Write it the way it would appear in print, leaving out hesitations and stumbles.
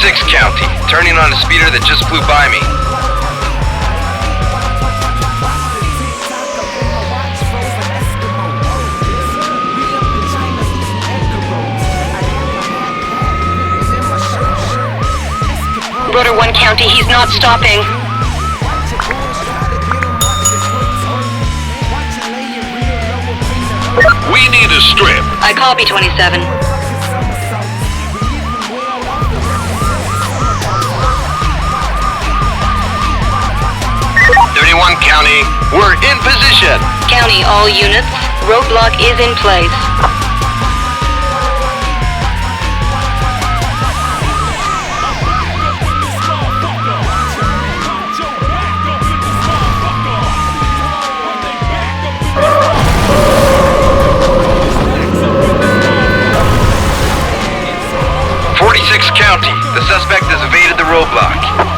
46 County, turning on a speeder that just flew by me. Rotor 1 County, he's not stopping. We need a strip. I copy 27. 31 County, we're in position. County, all units, roadblock is in place. County, the suspect has evaded the roadblock.